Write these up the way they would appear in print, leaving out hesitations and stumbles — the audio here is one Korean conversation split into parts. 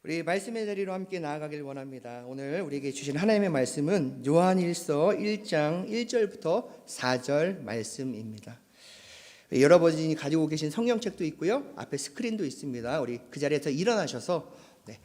우리 말씀의 자리로 함께 나아가길 원합니다. 오늘 우리에게 주신 하나님의 말씀은 요한일서 1장 1절부터 4절 말씀입니다. 여러분이 가지고 계신 성경책도 있고요, 앞에 스크린도 있습니다. 우리 그 자리에서 일어나셔서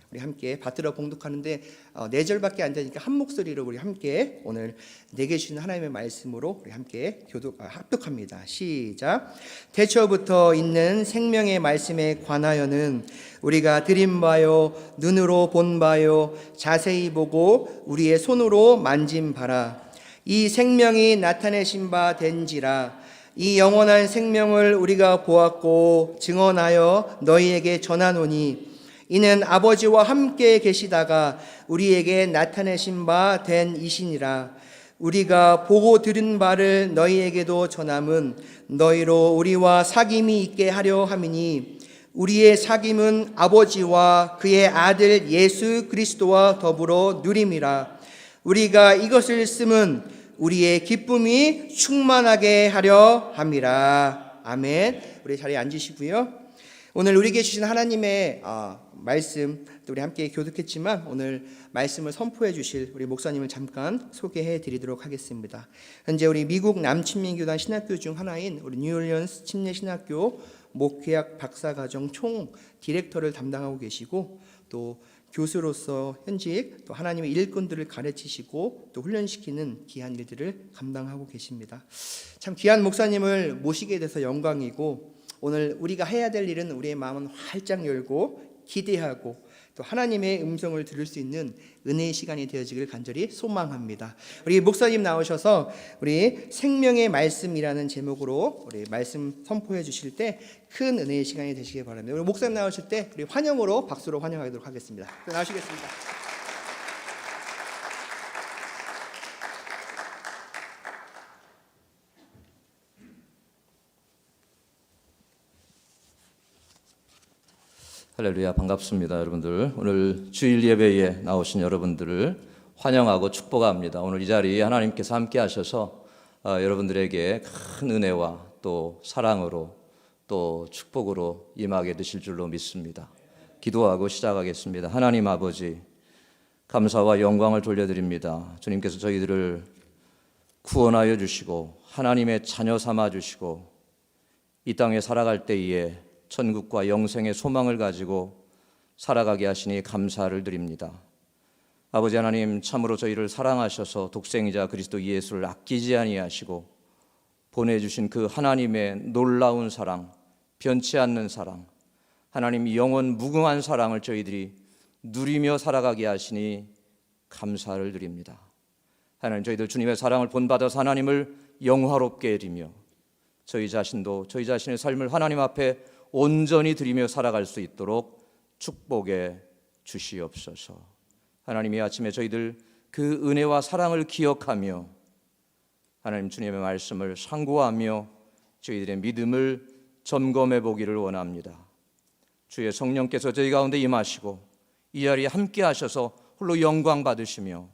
우리 함께 받들어 봉독하는데 4절밖에 안 되니까 한 목소리로 우리 함께 오늘 내게 주신 하나님의 말씀으로 우리 함께 합독합니다. 시작. 태초부터 있는 생명의 말씀에 관하여는 우리가 들은 바요, 눈으로 본 바요, 자세히 보고 우리의 손으로 만진 바라. 이 생명이 나타내신 바 된지라. 이 영원한 생명을 우리가 보았고 증언하여 너희에게 전하노니 이는 아버지와 함께 계시다가 우리에게 나타내신 바 된 이시니라. 우리가 보고 들은 바를 너희에게도 전함은 너희로 우리와 사귐이 있게 하려 함이니 우리의 사귐은 아버지와 그의 아들 예수 그리스도와 더불어 누림이라. 우리가 이것을 쓰면 우리의 기쁨이 충만하게 하려 함이라. 아멘. 우리 자리에 앉으시고요. 오늘 우리에게 주신 하나님의 말씀, 또 우리 함께 교독했지만 오늘 말씀을 선포해 주실 우리 목사님을 잠깐 소개해 드리도록 하겠습니다. 현재 우리 미국 남친민교단 신학교 중 하나인 우리 뉴올리언스 침례신학교 목회학 박사과정 총 디렉터를 담당하고 계시고, 또 교수로서 현직 또 하나님의 일꾼들을 가르치시고 또 훈련시키는 귀한 일들을 감당하고 계십니다. 참 귀한 목사님을 모시게 돼서 영광이고, 오늘 우리가 해야 될 일은 우리의 마음은 활짝 열고 기대하고 또 하나님의 음성을 들을 수 있는 은혜의 시간이 되어지길 간절히 소망합니다. 우리 목사님 나오셔서 우리 생명의 말씀이라는 제목으로 우리 말씀 선포해 주실 때 큰 은혜의 시간이 되시길 바랍니다. 우리 목사님 나오실 때 우리 환영으로 박수로 환영하도록 하겠습니다. 나오시겠습니다. 할렐루야, 반갑습니다. 여러분들, 오늘 주일 예배에 나오신 여러분들을 환영하고 축복합니다. 오늘 이 자리에 하나님께서 함께 하셔서 여러분들에게 큰 은혜와 또 사랑으로 또 축복으로 임하게 되실 줄로 믿습니다. 기도하고 시작하겠습니다. 하나님 아버지, 감사와 영광을 돌려드립니다. 주님께서 저희들을 구원하여 주시고 하나님의 자녀 삼아 주시고 이 땅에 살아갈 때에 천국과 영생의 소망을 가지고 살아가게 하시니 감사를 드립니다. 아버지 하나님, 참으로 저희를 사랑하셔서 독생이자 그리스도 예수를 아끼지 아니하시고 보내주신 그 하나님의 놀라운 사랑, 변치 않는 사랑, 하나님 영원 무궁한 사랑을 저희들이 누리며 살아가게 하시니 감사를 드립니다. 하나님, 저희들 주님의 사랑을 본받아서 하나님을 영화롭게 드리며 저희 자신도 저희 자신의 삶을 하나님 앞에 온전히 드리며 살아갈 수 있도록 축복해 주시옵소서. 하나님, 이 아침에 저희들 그 은혜와 사랑을 기억하며 하나님 주님의 말씀을 상고하며 저희들의 믿음을 점검해 보기를 원합니다. 주의 성령께서 저희 가운데 임하시고 이 자리에 함께 하셔서 홀로 영광 받으시며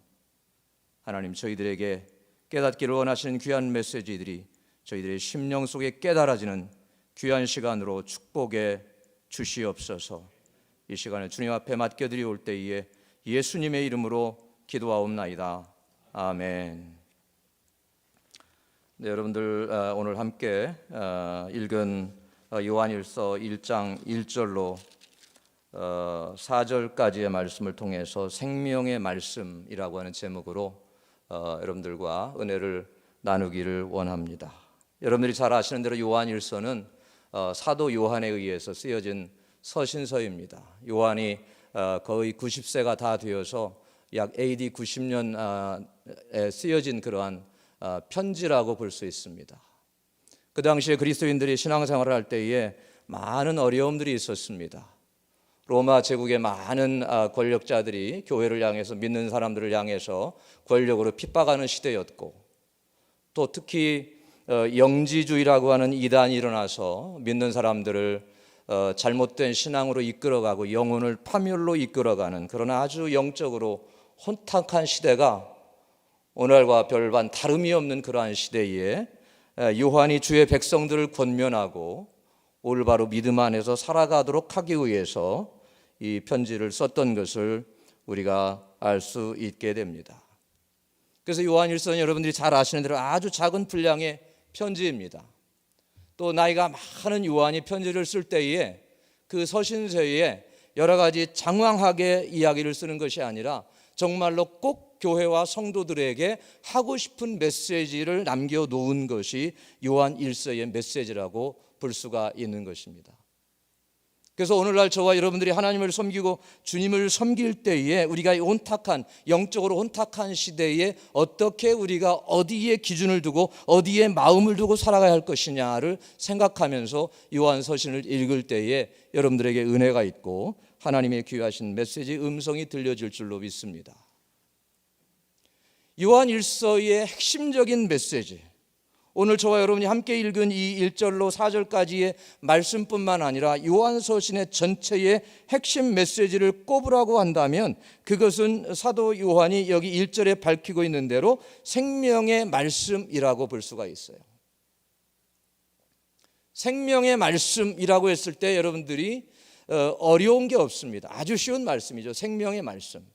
하나님 저희들에게 깨닫기를 원하시는 귀한 메시지들이 저희들의 심령 속에 깨달아지는 귀한 시간으로 축복해 주시옵소서. 이 시간을 주님 앞에 맡겨드리올 때에 예수님의 이름으로 기도하옵나이다. 아멘. 네, 여러분들 오늘 함께 읽은 요한일서 1장 1절로 4절까지의 말씀을 통해서 생명의 말씀이라고 하는 제목으로 여러분들과 은혜를 나누기를 원합니다. 여러분들이 잘 아시는 대로 요한일서는 사도 요한에 의해서 쓰여진 서신서입니다. 요한이 거의 90세가 다 되어서 약 AD 90년에 쓰여진 그러한 편지라고 볼 수 있습니다. 그 당시에 그리스도인들이 신앙생활을 할 때에 많은 어려움들이 있었습니다. 로마 제국의 많은 권력자들이 교회를 향해서, 믿는 사람들을 향해서 권력으로 핍박하는 시대였고, 또 특히 영지주의라고 하는 이단이 일어나서 믿는 사람들을 잘못된 신앙으로 이끌어가고 영혼을 파멸로 이끌어가는 그런 아주 영적으로 혼탁한 시대가 오늘과 별반 다름이 없는 그러한 시대에 요한이 주의 백성들을 권면하고 올바로 믿음 안에서 살아가도록 하기 위해서 이 편지를 썼던 것을 우리가 알 수 있게 됩니다. 그래서 요한일서는 여러분들이 잘 아시는 대로 아주 작은 분량의 편지입니다. 또 나이가 많은 요한이 편지를 쓸 때에 그 서신서에 여러 가지 장황하게 이야기를 쓰는 것이 아니라 정말로 꼭 교회와 성도들에게 하고 싶은 메시지를 남겨놓은 것이 요한일서의 메시지라고 볼 수가 있는 것입니다. 그래서 오늘날 저와 여러분들이 하나님을 섬기고 주님을 섬길 때에 우리가 혼탁한, 영적으로 혼탁한 시대에 어떻게 우리가 어디에 기준을 두고 어디에 마음을 두고 살아가야 할 것이냐를 생각하면서 요한서신을 읽을 때에 여러분들에게 은혜가 있고 하나님의 귀하신 메시지 음성이 들려질 줄로 믿습니다. 요한일서의 핵심적인 메시지, 오늘 저와 여러분이 함께 읽은 이 1절로 4절까지의 말씀뿐만 아니라 요한서신의 전체의 핵심 메시지를 꼽으라고 한다면 그것은 사도 요한이 여기 1절에 밝히고 있는 대로 생명의 말씀이라고 볼 수가 있어요. 생명의 말씀이라고 했을 때 여러분들이 어려운 게 없습니다. 아주 쉬운 말씀이죠. 생명의 말씀.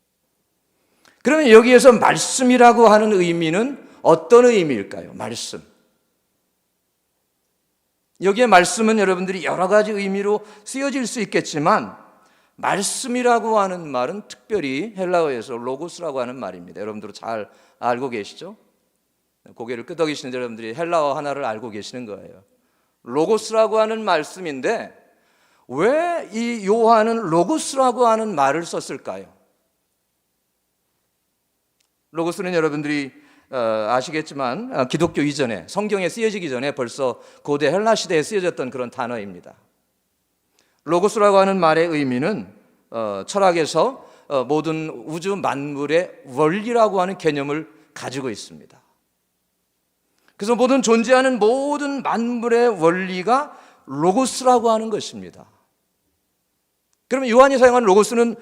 그러면 여기에서 말씀이라고 하는 의미는 어떤 의미일까요? 말씀. 여기에 말씀은 여러분들이 여러 가지 의미로 쓰여질 수 있겠지만 말씀이라고 하는 말은 특별히 헬라어에서 로고스라고 하는 말입니다. 여러분들 잘 알고 계시죠? 고개를 끄덕이시는 여러분들이 헬라어 하나를 알고 계시는 거예요. 로고스라고 하는 말씀인데 왜 이 요한은 로고스라고 하는 말을 썼을까요? 로고스는 여러분들이 아시겠지만 기독교 이전에 성경에 쓰여지기 전에 벌써 고대 헬라 시대에 쓰여졌던 그런 단어입니다. 로고스라고 하는 말의 의미는 철학에서 모든 우주 만물의 원리라고 하는 개념을 가지고 있습니다. 그래서 모든 존재하는 모든 만물의 원리가 로고스라고 하는 것입니다. 그러면 요한이 사용한 로고스는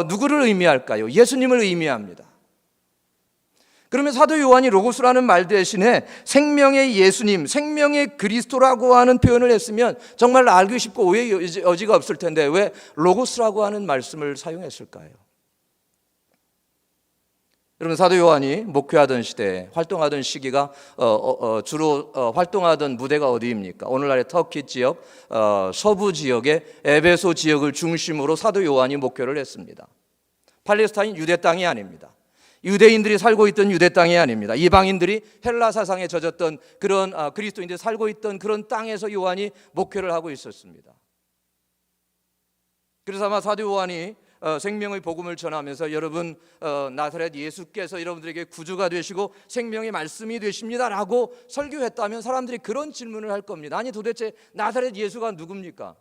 누구를 의미할까요? 예수님을 의미합니다. 그러면 사도 요한이 로고스라는 말 대신에 생명의 예수님, 생명의 그리스도라고 하는 표현을 했으면 정말 알기 쉽고 오해의 여지가 없을 텐데 왜 로고스라고 하는 말씀을 사용했을까요? 여러분, 사도 요한이 목회하던 시대에 활동하던 시기가 주로 활동하던 무대가 어디입니까? 오늘날의 터키 지역, 서부 지역의 에베소 지역을 중심으로 사도 요한이 목회를 했습니다. 팔레스타인 유대 땅이 아닙니다. 유대인들이 살고 있던 유대 땅이 아닙니다. 이방인들이 헬라 사상에 젖었던 그런 그리스도인들이 살고 있던 그런 땅에서 요한이 목회를 하고 있었습니다. 그래서 아마 사도 요한이 생명의 복음을 전하면서 여러분 나사렛 예수께서 여러분들에게 구주가 되시고 생명의 말씀이 되십니다라고 설교했다면 사람들이 그런 질문을 할 겁니다. 아니 도대체 나사렛 예수가 누굽니까?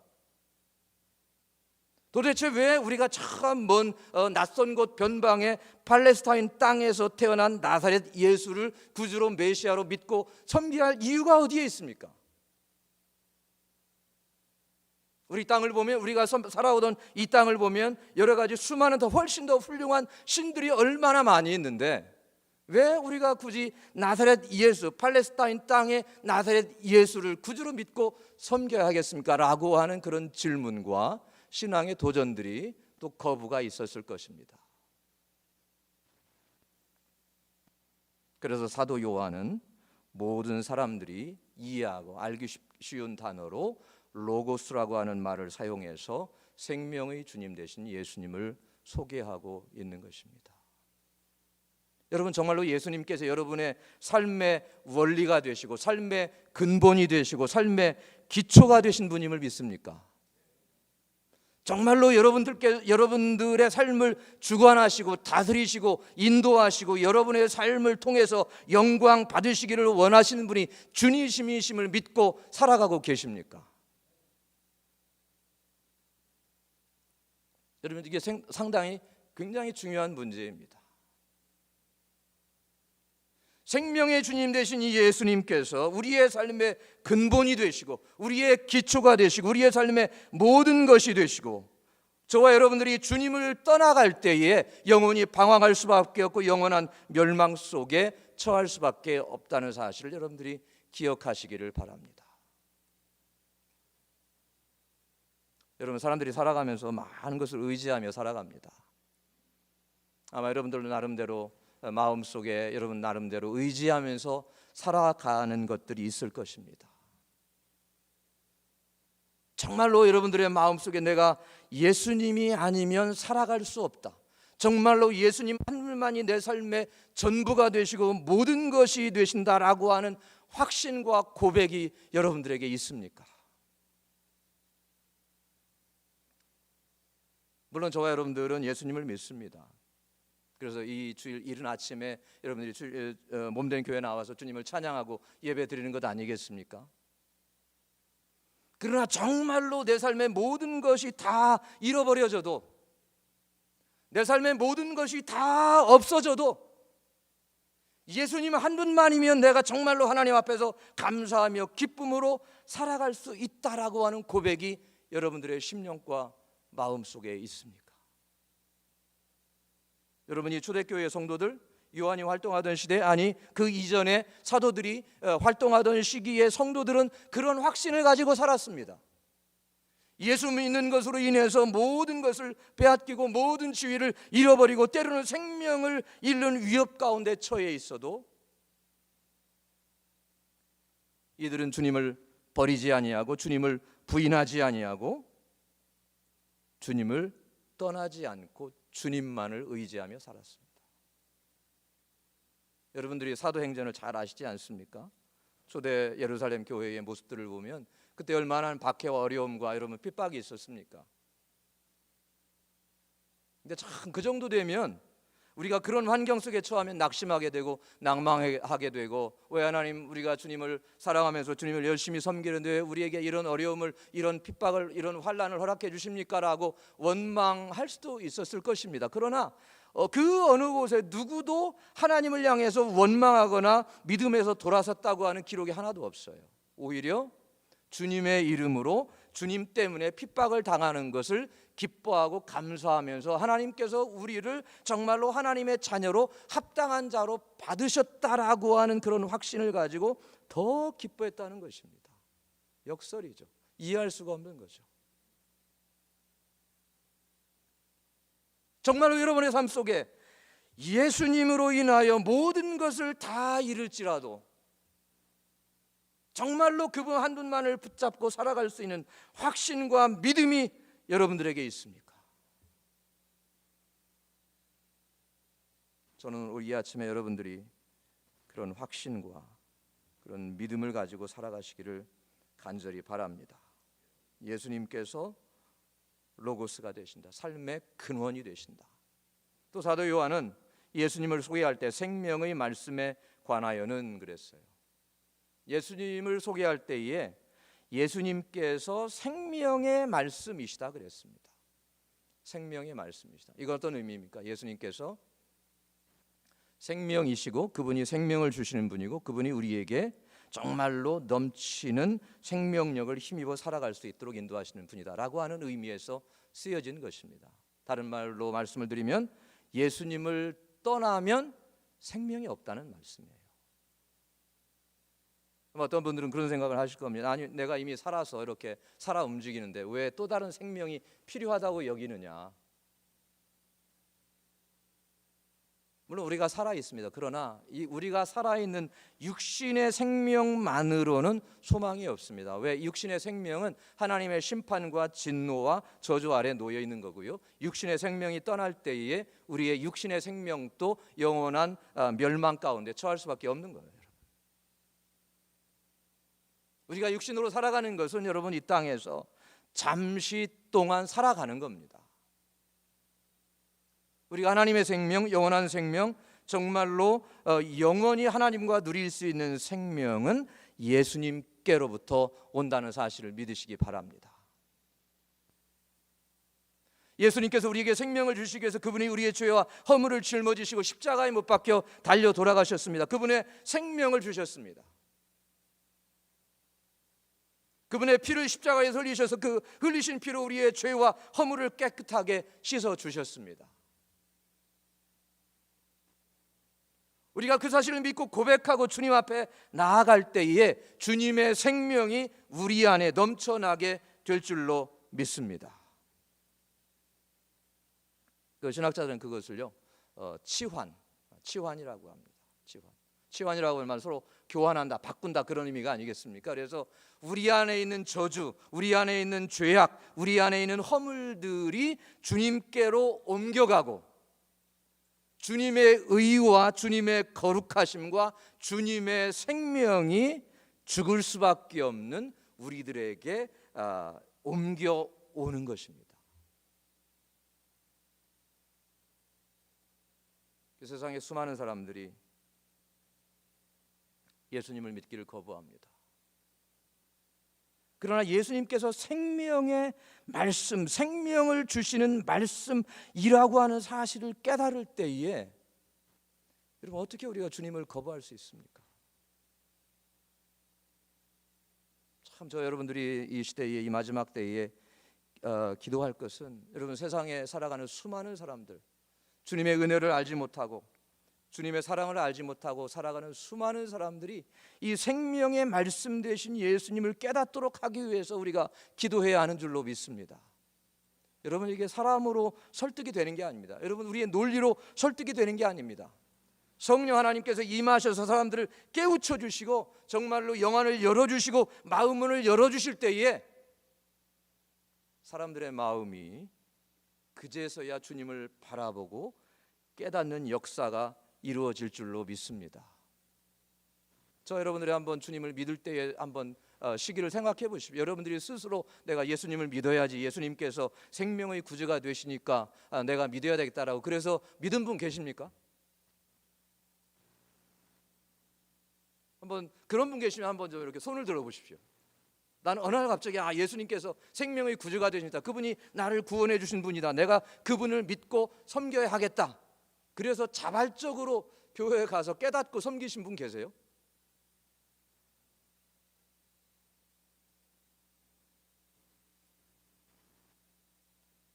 도대체 왜 우리가 참 먼 낯선 곳 변방의 팔레스타인 땅에서 태어난 나사렛 예수를 구주로 메시아로 믿고 섬겨야 할 이유가 어디에 있습니까? 우리 땅을 보면 우리가 살아오던 이 땅을 보면 여러 가지 수많은 더 훨씬 더 훌륭한 신들이 얼마나 많이 있는데 왜 우리가 굳이 나사렛 예수, 팔레스타인 땅의 나사렛 예수를 구주로 믿고 섬겨야 하겠습니까? 라고 하는 그런 질문과 신앙의 도전들이 또 거부가 있었을 것입니다. 그래서 사도 요한은 모든 사람들이 이해하고 알기 쉬운 단어로 로고스라고 하는 말을 사용해서 생명의 주님 되신 예수님을 소개하고 있는 것입니다. 여러분, 정말로 예수님께서 여러분의 삶의 원리가 되시고 삶의 근본이 되시고 삶의 기초가 되신 분임을 믿습니까? 정말로 여러분들의 삶을 주관하시고 다스리시고 인도하시고 여러분의 삶을 통해서 영광 받으시기를 원하시는 분이 주님이심을 믿고 살아가고 계십니까? 여러분, 이게 상당히 굉장히 중요한 문제입니다. 생명의 주님 되신 이 예수님께서 우리의 삶의 근본이 되시고 우리의 기초가 되시고 우리의 삶의 모든 것이 되시고 저와 여러분들이 주님을 떠나갈 때에 영원히 방황할 수밖에 없고 영원한 멸망 속에 처할 수밖에 없다는 사실을 여러분들이 기억하시기를 바랍니다. 여러분, 사람들이 살아가면서 많은 것을 의지하며 살아갑니다. 아마 여러분들도 나름대로 마음속에 여러분 나름대로 의지하면서 살아가는 것들이 있을 것입니다. 정말로 여러분들의 마음속에 내가 예수님이 아니면 살아갈 수 없다, 정말로 예수님 한 분만이 내 삶의 전부가 되시고 모든 것이 되신다라고 하는 확신과 고백이 여러분들에게 있습니까? 물론 저와 여러분들은 예수님을 믿습니다. 그래서 이 주일 이른 아침에 여러분들이 몸된 교회 나와서 주님을 찬양하고 예배 드리는 것 아니겠습니까? 그러나 정말로 내 삶의 모든 것이 다 잃어버려져도, 내 삶의 모든 것이 다 없어져도 예수님 한 분만이면 내가 정말로 하나님 앞에서 감사하며 기쁨으로 살아갈 수 있다라고 하는 고백이 여러분들의 심령과 마음속에 있습니까? 여러분이 초대교회 성도들, 요한이 활동하던 시대, 아니 그 이전에 사도들이 활동하던 시기의 성도들은 그런 확신을 가지고 살았습니다. 예수 믿는 것으로 인해서 모든 것을 빼앗기고 모든 지위를 잃어버리고 때로는 생명을 잃는 위협 가운데 처해 있어도 이들은 주님을 버리지 아니하고 주님을 부인하지 아니하고 주님을 떠나지 않고 주님만을 의지하며 살았습니다. 여러분들이 사도행전을 잘 아시지 않습니까? 초대 예루살렘 교회의 모습들을 보면 그때 얼마나 박해와 어려움과 여러분 핍박이 있었습니까? 근데 참 그 정도 되면 우리가 그런 환경 속에 처하면 낙심하게 되고 낭망하게 되고, 왜 하나님 우리가 주님을 사랑하면서 주님을 열심히 섬기는데 우리에게 이런 어려움을, 이런 핍박을, 이런 환난을 허락해 주십니까? 라고 원망할 수도 있었을 것입니다. 그러나 그 어느 곳에 누구도 하나님을 향해서 원망하거나 믿음에서 돌아섰다고 하는 기록이 하나도 없어요. 오히려 주님의 이름으로 주님 때문에 핍박을 당하는 것을 기뻐하고 감사하면서 하나님께서 우리를 정말로 하나님의 자녀로 합당한 자로 받으셨다라고 하는 그런 확신을 가지고 더 기뻐했다는 것입니다. 역설이죠. 이해할 수가 없는 거죠. 정말로 여러분의 삶 속에 예수님으로 인하여 모든 것을 다 잃을지라도 정말로 그분 한 분만을 붙잡고 살아갈 수 있는 확신과 믿음이 여러분들에게 있습니까? 저는 오늘 이 아침에 여러분들이 그런 확신과 그런 믿음을 가지고 살아가시기를 간절히 바랍니다. 예수님께서 로고스가 되신다, 삶의 근원이 되신다. 또 사도 요한은 예수님을 소개할 때 생명의 말씀에 관하여는 그랬어요. 예수님을 소개할 때에 예수님께서 생명의 말씀이시다 그랬습니다. 생명의 말씀이시다. 이건 어떤 의미입니까? 예수님께서 생명이시고 그분이 생명을 주시는 분이고 그분이 우리에게 정말로 넘치는 생명력을 힘입어 살아갈 수 있도록 인도하시는 분이다라고 하는 의미에서 쓰여진 것입니다. 다른 말로 말씀을 드리면 예수님을 떠나면 생명이 없다는 말씀이에요. 어떤 분들은 그런 생각을 하실 겁니다. 아니, 내가 이미 살아서 이렇게 살아 움직이는데 왜 또 다른 생명이 필요하다고 여기느냐. 물론 우리가 살아 있습니다. 그러나 이 우리가 살아있는 육신의 생명만으로는 소망이 없습니다. 왜? 육신의 생명은 하나님의 심판과 진노와 저주 아래 놓여 있는 거고요. 육신의 생명이 떠날 때에 우리의 육신의 생명도 영원한 멸망 가운데 처할 수밖에 없는 거예요. 우리가 육신으로 살아가는 것은 여러분 이 땅에서 잠시 동안 살아가는 겁니다. 우리가 하나님의 생명, 영원한 생명, 정말로 영원히 하나님과 누릴 수 있는 생명은 예수님께로부터 온다는 사실을 믿으시기 바랍니다. 예수님께서 우리에게 생명을 주시기 위해서 그분이 우리의 죄와 허물을 짊어지시고 십자가에 못 박혀 달려 돌아가셨습니다. 그분의 생명을 주셨습니다. 그분의 피를 십자가에 흘리셔서 그 흘리신 피로 우리의 죄와 허물을 깨끗하게 씻어 주셨습니다. 우리가 그 사실을 믿고 고백하고 주님 앞에 나아갈 때에 주님의 생명이 우리 안에 넘쳐나게 될 줄로 믿습니다. 그 신학자들은 그것을요 치환이라고 합니다. 치환이라고 하면 서로 교환한다, 바꾼다 그런 의미가 아니겠습니까? 그래서 우리 안에 있는 저주, 우리 안에 있는 죄악, 우리 안에 있는 허물들이 주님께로 옮겨가고 주님의 의와 주님의 거룩하심과 주님의 생명이 죽을 수밖에 없는 우리들에게 옮겨오는 것입니다. 그 세상에 수많은 사람들이 예수님을 믿기를 거부합니다. 그러나 예수님께서 생명의 말씀, 생명을 주시는 말씀이라고 하는 사실을 깨달을 때에 여러분 어떻게 우리가 주님을 거부할 수 있습니까? 참 저 여러분들이 이 시대에 이 마지막 때에 기도할 것은 여러분 세상에 살아가는 수많은 사람들, 주님의 은혜를 알지 못하고 주님의 사랑을 알지 못하고 살아가는 수많은 사람들이 이 생명의 말씀 되신 예수님을 깨닫도록 하기 위해서 우리가 기도해야 하는 줄로 믿습니다. 여러분 이게 사람으로 설득이 되는 게 아닙니다. 여러분 우리의 논리로 설득이 되는 게 아닙니다. 성령 하나님께서 임하셔서 사람들을 깨우쳐 주시고 정말로 영안을 열어주시고 마음문을 열어주실 때에 사람들의 마음이 그제서야 주님을 바라보고 깨닫는 역사가 이루어질 줄로 믿습니다. 저 여러분들이 한번 주님을 믿을 때에 한번 시기를 생각해 보십시오. 여러분들이 스스로 내가 예수님을 믿어야지, 예수님께서 생명의 구주가 되시니까 내가 믿어야 되겠다라고 그래서 믿은 분 계십니까? 한번 그런 분 계시면 한번 좀 이렇게 손을 들어 보십시오. 나는 어느 날 갑자기 예수님께서 생명의 구주가 되시다, 그분이 나를 구원해 주신 분이다, 내가 그분을 믿고 섬겨야 하겠다, 그래서 자발적으로 교회에 가서 깨닫고 섬기신 분 계세요?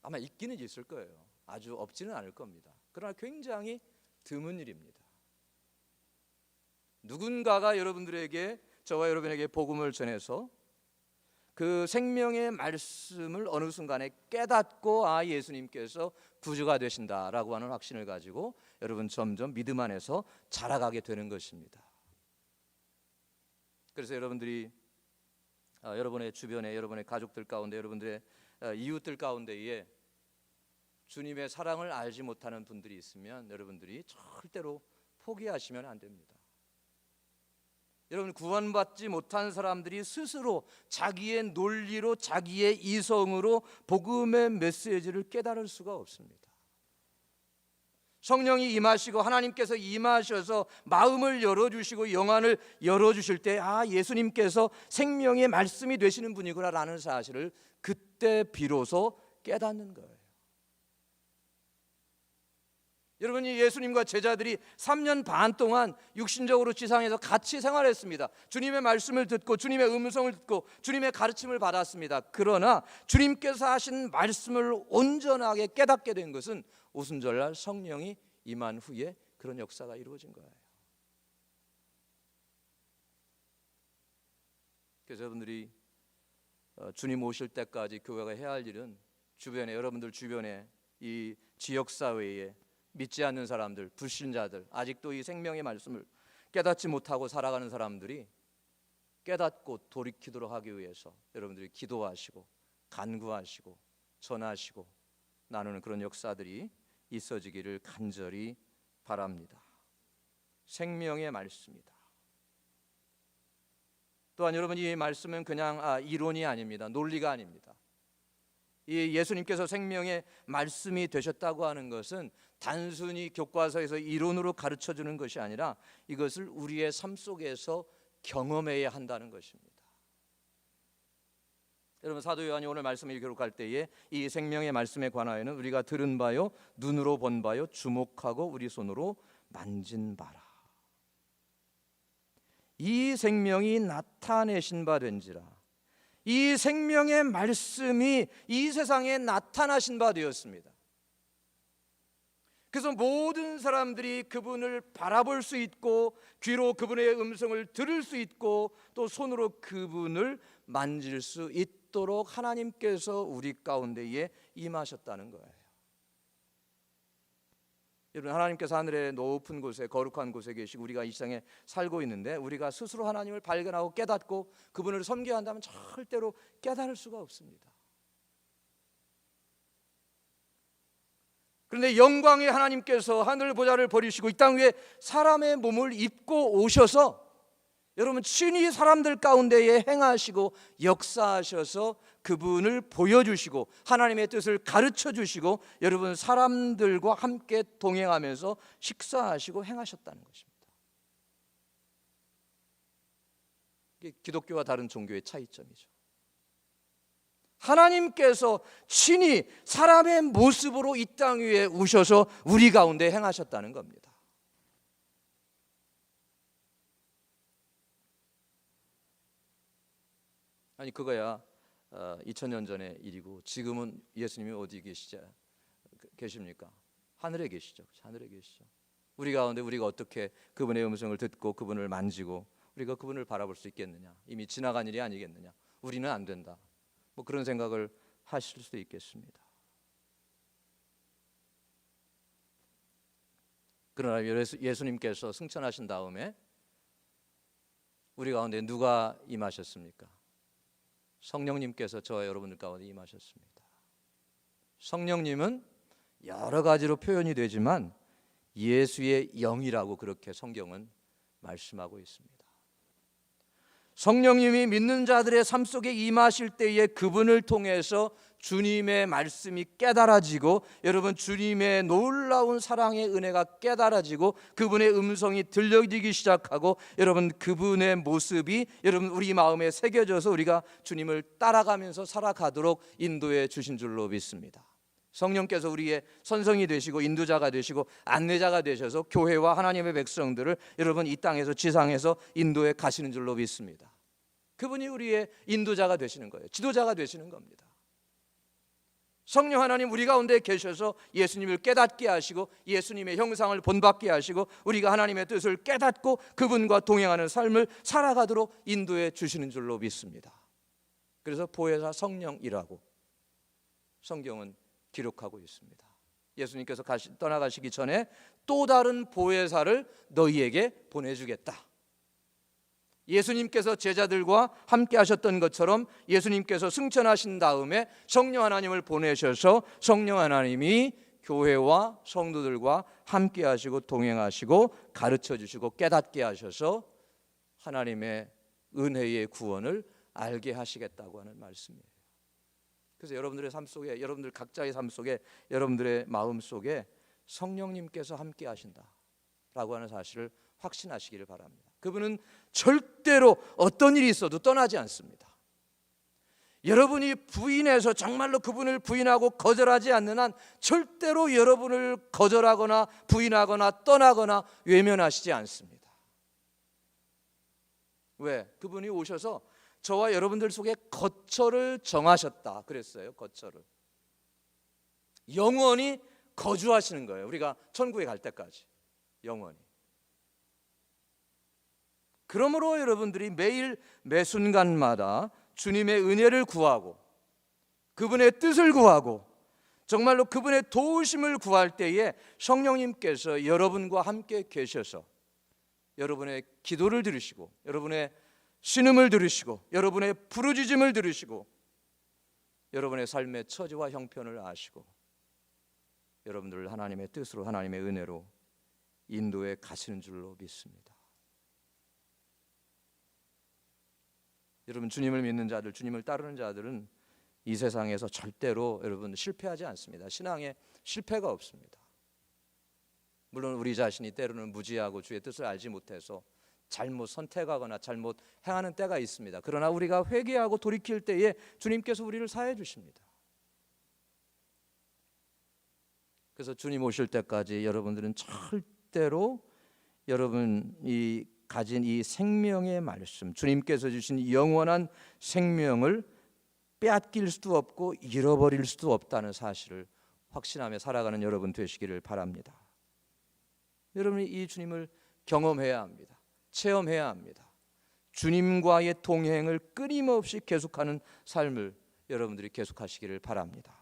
아마 있기는 있을 거예요. 아주 없지는 않을 겁니다. 그러나 굉장히 드문 일입니다. 누군가가 여러분들에게, 저와 여러분에게 복음을 전해서 그 생명의 말씀을 어느 순간에 깨닫고 예수님께서 구주가 되신다라고 하는 확신을 가지고 여러분 점점 믿음 안에서 자라가게 되는 것입니다. 그래서 여러분들이 여러분의 주변에, 여러분의 가족들 가운데, 여러분들의 이웃들 가운데에 주님의 사랑을 알지 못하는 분들이 있으면 여러분들이 절대로 포기하시면 안 됩니다. 여러분 구원받지 못한 사람들이 스스로 자기의 논리로, 자기의 이성으로 복음의 메시지를 깨달을 수가 없습니다. 성령이 임하시고 하나님께서 임하셔서 마음을 열어주시고 영안을 열어주실 때 예수님께서 생명의 말씀이 되시는 분이구나라는 사실을 그때 비로소 깨닫는 거예요. 여러분이 예수님과 제자들이 3년 반 동안 육신적으로 지상에서 같이 생활했습니다. 주님의 말씀을 듣고 주님의 음성을 듣고 주님의 가르침을 받았습니다. 그러나 주님께서 하신 말씀을 온전하게 깨닫게 된 것은 오순절날 성령이 임한 후에 그런 역사가 이루어진 거예요. 그래서 여러분들이 주님 오실 때까지 교회가 해야 할 일은 주변에, 여러분들 주변에 이 지역사회에 믿지 않는 사람들, 불신자들, 아직도 이 생명의 말씀을 깨닫지 못하고 살아가는 사람들이 깨닫고 돌이키도록 하기 위해서 여러분들이 기도하시고 간구하시고 전하시고 나누는 그런 역사들이 있어지기를 간절히 바랍니다. 생명의 말씀이다. 또한 여러분 이 말씀은 그냥 이론이 아닙니다. 논리가 아닙니다. 이 예수님께서 생명의 말씀이 되셨다고 하는 것은 단순히 교과서에서 이론으로 가르쳐주는 것이 아니라 이것을 우리의 삶 속에서 경험해야 한다는 것입니다. 여러분 사도 요한이 오늘 말씀을 기록할 때에 이 생명의 말씀에 관하여는 우리가 들은 바요, 눈으로 본 바요, 주목하고 우리 손으로 만진 바라. 이 생명이 나타내신 바 된지라. 이 생명의 말씀이 이 세상에 나타나신 바 되었습니다. 그래서 모든 사람들이 그분을 바라볼 수 있고 귀로 그분의 음성을 들을 수 있고 또 손으로 그분을 만질 수 있도록 하나님께서 우리 가운데에 임하셨다는 거예요. 여러분, 하나님께서 하늘의 높은 곳에 거룩한 곳에 계시고 우리가 이 세상에 살고 있는데 우리가 스스로 하나님을 발견하고 깨닫고 그분을 섬겨야 한다면 절대로 깨달을 수가 없습니다. 그런데 영광의 하나님께서 하늘 보좌를 버리시고 이 땅 위에 사람의 몸을 입고 오셔서 여러분 친히 사람들 가운데에 행하시고 역사하셔서 그분을 보여주시고 하나님의 뜻을 가르쳐주시고 여러분 사람들과 함께 동행하면서 식사하시고 행하셨다는 것입니다. 이게 기독교와 다른 종교의 차이점이죠. 하나님께서 친히 사람의 모습으로 이 땅 위에 오셔서 우리 가운데 행하셨다는 겁니다. 아니 그거야 2000년 전의 일이고 지금은 예수님이 어디 계십니까? 하늘에 계시죠. 하늘에 계시죠. 우리 가운데 우리가 어떻게 그분의 음성을 듣고 그분을 만지고 우리가 그분을 바라볼 수 있겠느냐? 이미 지나간 일이 아니겠느냐? 우리는 안 된다. 뭐 그런 생각을 하실 수도 있겠습니다. 그러나 예수님께서 승천하신 다음에 우리 가운데 누가 임하셨습니까? 성령님께서 저와 여러분들 가운데 임하셨습니다. 성령님은 여러 가지로 표현이 되지만 예수의 영이라고 그렇게 성경은 말씀하고 있습니다. 성령님이 믿는 자들의 삶 속에 임하실 때에 그분을 통해서 주님의 말씀이 깨달아지고 여러분 주님의 놀라운 사랑의 은혜가 깨달아지고 그분의 음성이 들려지기 시작하고 여러분 그분의 모습이 여러분 우리 마음에 새겨져서 우리가 주님을 따라가면서 살아가도록 인도해 주신 줄로 믿습니다. 성령께서 우리의 선성이 되시고 인도자가 되시고 안내자가 되셔서 교회와 하나님의 백성들을 여러분 이 땅에서 지상에서 인도해 가시는 줄로 믿습니다. 그분이 우리의 인도자가 되시는 거예요. 지도자가 되시는 겁니다. 성령 하나님 우리 가운데 계셔서 예수님을 깨닫게 하시고 예수님의 형상을 본받게 하시고 우리가 하나님의 뜻을 깨닫고 그분과 동행하는 삶을 살아가도록 인도해 주시는 줄로 믿습니다. 그래서 보혜사 성령이라고 성경은 기록하고 있습니다. 예수님께서 떠나가시기 전에 또 다른 보혜사를 너희에게 보내주겠다. 예수님께서 제자들과 함께 하셨던 것처럼 예수님께서 승천하신 다음에 성령 하나님을 보내셔서 성령 하나님이 교회와 성도들과 함께 하시고 동행하시고 가르쳐 주시고 깨닫게 하셔서 하나님의 은혜의 구원을 알게 하시겠다고 하는 말씀이에요. 그래서 여러분들의 삶 속에 여러분들 각자의 삶 속에 여러분들의 마음 속에 성령님께서 함께 하신다라고 하는 사실을 확신하시기를 바랍니다. 그분은 절대로 어떤 일이 있어도 떠나지 않습니다. 여러분이 부인해서 정말로 그분을 부인하고 거절하지 않는 한 절대로 여러분을 거절하거나 부인하거나 떠나거나 외면하시지 않습니다. 왜? 그분이 오셔서 저와 여러분들 속에 거처를 정하셨다 그랬어요. 거처를 영원히 거주하시는 거예요. 우리가 천국에 갈 때까지 영원히. 그러므로 여러분들이 매일 매 순간마다 주님의 은혜를 구하고 그분의 뜻을 구하고 정말로 그분의 도우심을 구할 때에 성령님께서 여러분과 함께 계셔서 여러분의 기도를 들으시고 여러분의 신음을 들으시고 여러분의 부르짖음을 들으시고 여러분의 삶의 처지와 형편을 아시고 여러분들을 하나님의 뜻으로 하나님의 은혜로 인도에 가시는 줄로 믿습니다. 여러분 주님을 믿는 자들, 주님을 따르는 자들은 이 세상에서 절대로 여러분 실패하지 않습니다. 신앙에 실패가 없습니다. 물론 우리 자신이 때로는 무지하고 주의 뜻을 알지 못해서 잘못 선택하거나 잘못 행하는 때가 있습니다. 그러나 우리가 회개하고 돌이킬 때에 주님께서 우리를 사해 주십니다. 그래서 주님 오실 때까지 여러분들은 절대로 여러분이 가진 이 생명의 말씀, 주님께서 주신 영원한 생명을 빼앗길 수도 없고 잃어버릴 수도 없다는 사실을 확신하며 살아가는 여러분 되시기를 바랍니다. 여러분이 이 주님을 경험해야 합니다. 체험해야 합니다. 주님과의 동행을 끊임없이 계속하는 삶을 여러분들이 계속하시기를 바랍니다.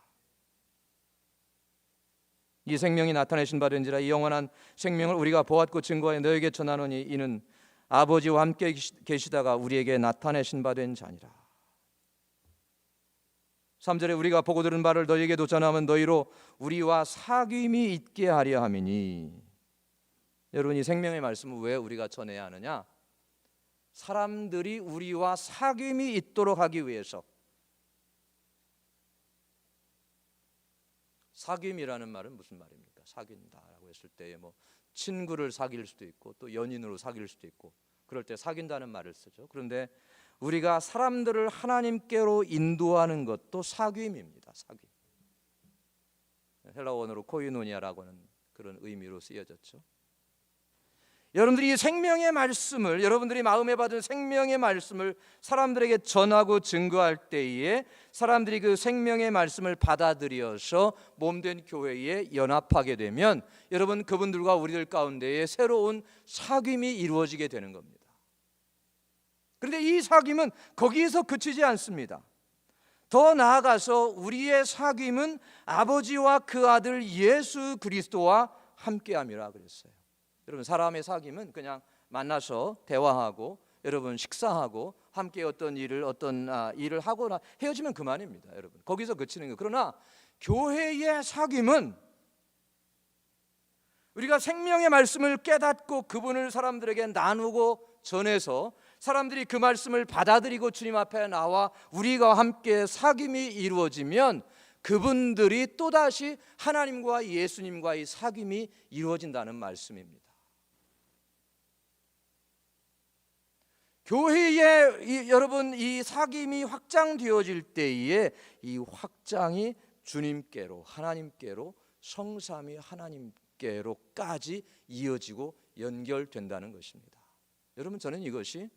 이 생명이 나타내신 바 된지라 이 영원한 생명을 우리가 보았고 증거하여 너에게 전하노니 이는 아버지와 함께 계시다가 우리에게 나타내신 바 된 자니라. 3절에 우리가 보고 들은 바를 너희에게도 전하면 너희로 우리와 사귐이 있게 하려 함이니. 여러분, 이 생명의 말씀을 왜 우리가 전해야 하느냐? 사람들이 우리와 사귐이 있도록 하기 위해서. 사귐이라는 말은 무슨 말입니까? 사귄다라고 했을 때에 뭐 친구를 사귈 수도 있고 또 연인으로 사귈 수도 있고 그럴 때 사귄다는 말을 쓰죠. 그런데 우리가 사람들을 하나님께로 인도하는 것도 사귐입니다. 사귐. 헬라어 원어로 코이노니아라고 하는 그런 의미로 쓰여졌죠. 여러분들이 이 생명의 말씀을, 여러분들이 마음에 받은 생명의 말씀을 사람들에게 전하고 증거할 때에 사람들이 그 생명의 말씀을 받아들여서 몸된 교회에 연합하게 되면 여러분, 그분들과 우리들 가운데에 새로운 사귐이 이루어지게 되는 겁니다. 그런데 이 사귐은 거기에서 그치지 않습니다. 더 나아가서 우리의 사귐은 아버지와 그 아들 예수 그리스도와 함께함이라 그랬어요. 여러분, 사람의 사귐은 그냥 만나서 대화하고 여러분 식사하고 함께 어떤 일을 하고 헤어지면 그만입니다. 여러분, 거기서 그치는 거예요. 그러나 교회의 사귐은 우리가 생명의 말씀을 깨닫고 그분을 사람들에게 나누고 전해서 사람들이 그 말씀을 받아들이고 주님 앞에 나와 우리가 함께 사귐이 이루어지면 그분들이 또다시 하나님과 예수님과의 사귐이 이루어진다는 말씀입니다. 교회에 여러분 이 사귐이 확장되어질 때에 이 확장이 주님께로, 하나님께로, 성삼위 하나님께로까지 이어지고 연결된다는 것입니다. 여러분, 저는 이것이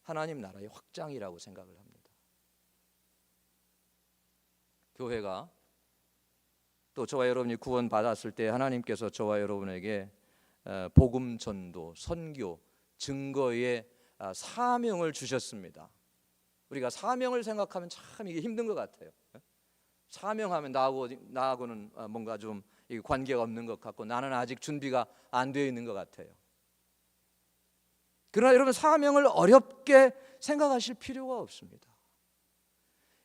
하나님 나라의 확장이라고 생각을 합니다. 교회가 또 저와 여러분이 구원 받았을 때 하나님께서 저와 여러분에게 복음 전도, 선교, 증거의 사명을 주셨습니다. 우리가 사명을 생각하면 참 이게 힘든 것 같아요. 사명하면 나하고는 뭔가 좀 관계가 없는 것 같고 나는 아직 준비가 안 되어 있는 것 같아요. 그러나 여러분, 사명을 어렵게 생각하실 필요가 없습니다.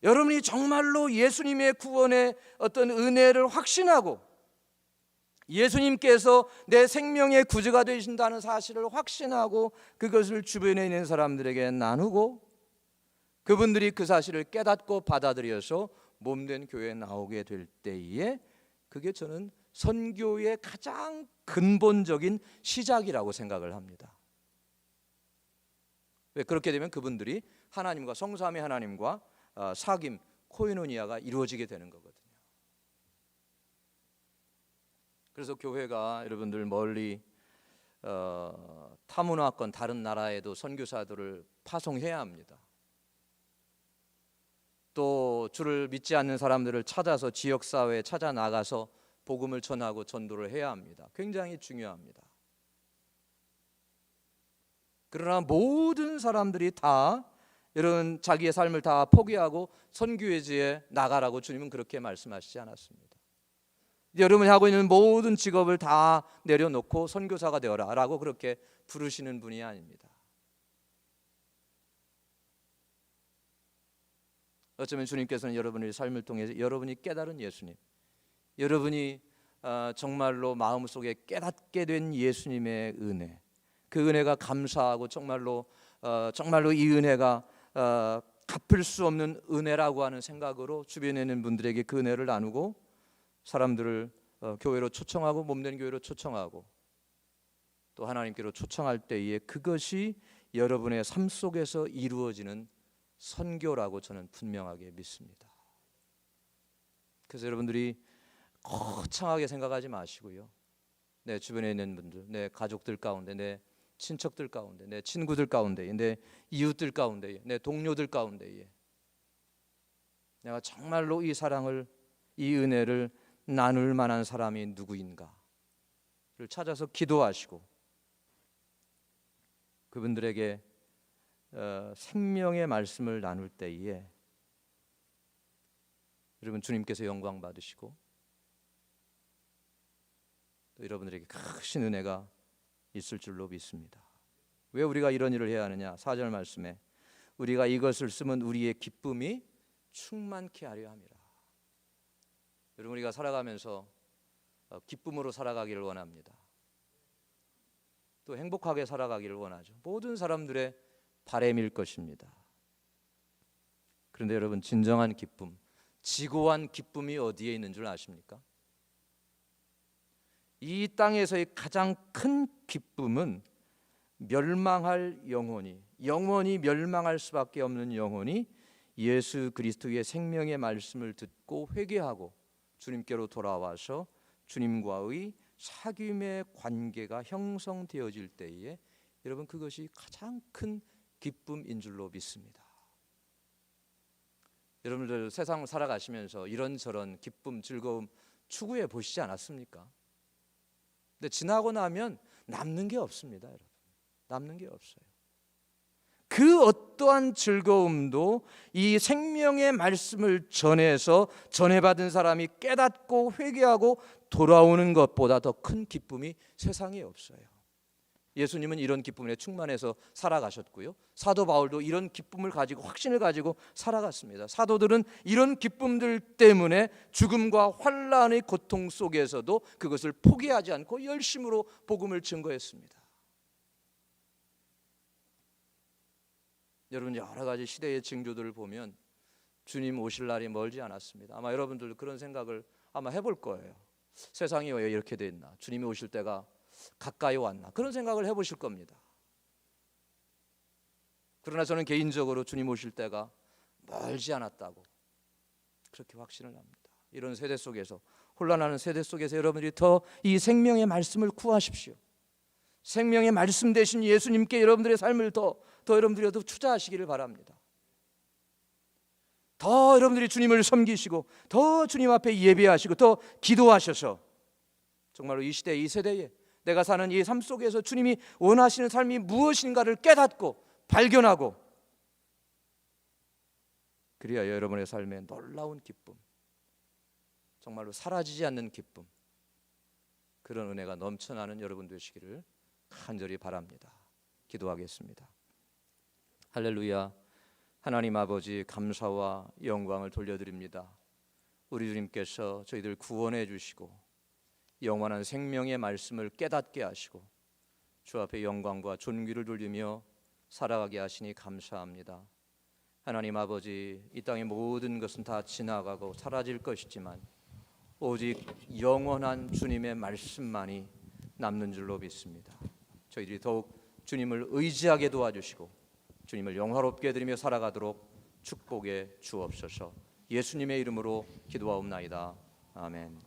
여러분이 정말로 예수님의 구원의 어떤 은혜를 확신하고 예수님께서 내 생명의 구주가 되신다는 사실을 확신하고 그것을 주변에 있는 사람들에게 나누고 그분들이 그 사실을 깨닫고 받아들여서 몸된 교회에 나오게 될 때에 그게 저는 선교의 가장 근본적인 시작이라고 생각을 합니다. 왜? 그렇게 되면 그분들이 하나님과 성삼위 하나님과 사귐, 코이노니아가 이루어지게 되는 거거든요. 그래서 교회가 여러분들 멀리 타문화권 다른 나라에도 선교사들을 파송해야 합니다. 또 주를 믿지 않는 사람들을 찾아서 지역사회에 찾아 나가서 복음을 전하고 전도를 해야 합니다. 굉장히 중요합니다. 그러나 모든 사람들이 다 이런 자기의 삶을 다 포기하고 선교회지에 나가라고 주님은 그렇게 말씀하시지 않았습니다. 여러분이 하고 있는 모든 직업을 다 내려놓고 선교사가 되어라 라고 그렇게 부르시는 분이 아닙니다. 어쩌면 주님께서는 여러분의 삶을 통해서 여러분이 깨달은 예수님, 여러분이 정말로 마음속에 깨닫게 된 예수님의 은혜, 그 은혜가 감사하고 정말로 이 은혜가 갚을 수 없는 은혜라고 하는 생각으로 주변에 있는 분들에게 그 은혜를 나누고 사람들을 교회로 초청하고 몸된 교회로 초청하고 또 하나님께로 초청할 때에 그것이 여러분의 삶 속에서 이루어지는 선교라고 저는 분명하게 믿습니다. 그래서 여러분들이 거창하게 생각하지 마시고요, 내 주변에 있는 분들, 내 가족들 가운데, 내 친척들 가운데, 내 친구들 가운데, 내 이웃들 가운데, 내 동료들 가운데에 내가 정말로 이 사랑을, 이 은혜를 나눌 만한 사람이 누구인가를 찾아서 기도하시고 그분들에게 생명의 말씀을 나눌 때에 여러분 주님께서 영광 받으시고 또 여러분들에게 크신 은혜가 있을 줄로 믿습니다. 왜 우리가 이런 일을 해야 하느냐? 4절 말씀에 우리가 이것을 쓰면 우리의 기쁨이 충만케 하려 함이라. 여러분 우리가 살아가면서 기쁨으로 살아가기를 원합니다. 또 행복하게 살아가기를 원하죠. 모든 사람들의 바람일 것입니다. 그런데 여러분 진정한 기쁨, 지고한 기쁨이 어디에 있는 줄 아십니까? 이 땅에서의 가장 큰 기쁨은 멸망할 영원히 멸망할 수밖에 없는 영혼이 예수 그리스도의 생명의 말씀을 듣고 회개하고 주님께로 돌아와서 주님과의 사귐의 관계가 형성되어질 때에 여러분 그것이 가장 큰 기쁨인 줄로 믿습니다. 여러분들 세상을 살아가시면서 이런저런 기쁨, 즐거움 추구해 보시지 않았습니까? 근데 지나고 나면 남는 게 없습니다, 여러분. 남는 게 없어요. 그 어떠한 즐거움도 이 생명의 말씀을 전해서 전해받은 사람이 깨닫고 회개하고 돌아오는 것보다 더 큰 기쁨이 세상에 없어요. 예수님은 이런 기쁨에 충만해서 살아가셨고요. 사도 바울도 이런 기쁨을 가지고 확신을 가지고 살아갔습니다. 사도들은 이런 기쁨들 때문에 죽음과 환난의 고통 속에서도 그것을 포기하지 않고 열심으로 복음을 증거했습니다. 여러분 여러 가지 시대의 징조들을 보면 주님 오실 날이 멀지 않았습니다. 아마 여러분들 그런 생각을 아마 해볼 거예요. 세상이 왜 이렇게 됐나? 주님이 오실 때가 가까이 왔나? 그런 생각을 해보실 겁니다. 그러나 저는 개인적으로 주님 오실 때가 멀지 않았다고 그렇게 확신을 합니다. 이런 세대 속에서, 혼란하는 세대 속에서 여러분들이 더 이 생명의 말씀을 구하십시오. 생명의 말씀 되신 예수님께 여러분들의 삶을 더 여러분들이 더 투자하시기를 바랍니다. 더 여러분들이 주님을 섬기시고 더 주님 앞에 예배하시고 더 기도하셔서 정말로 이 시대 이 세대에 내가 사는 이 삶 속에서 주님이 원하시는 삶이 무엇인가를 깨닫고 발견하고 그래야 여러분의 삶에 놀라운 기쁨, 정말로 사라지지 않는 기쁨, 그런 은혜가 넘쳐나는 여러분 되시기를 간절히 바랍니다. 기도하겠습니다. 할렐루야. 하나님 아버지 감사와 영광을 돌려드립니다. 우리 주님께서 저희들 구원해 주시고 영원한 생명의 말씀을 깨닫게 하시고 주 앞에 영광과 존귀를 돌리며 살아가게 하시니 감사합니다. 하나님 아버지, 이 땅의 모든 것은 다 지나가고 사라질 것이지만 오직 영원한 주님의 말씀만이 남는 줄로 믿습니다. 저희들이 더욱 주님을 의지하게 도와주시고 주님을 영화롭게 드리며 살아가도록 축복해 주옵소서. 예수님의 이름으로 기도하옵나이다. 아멘.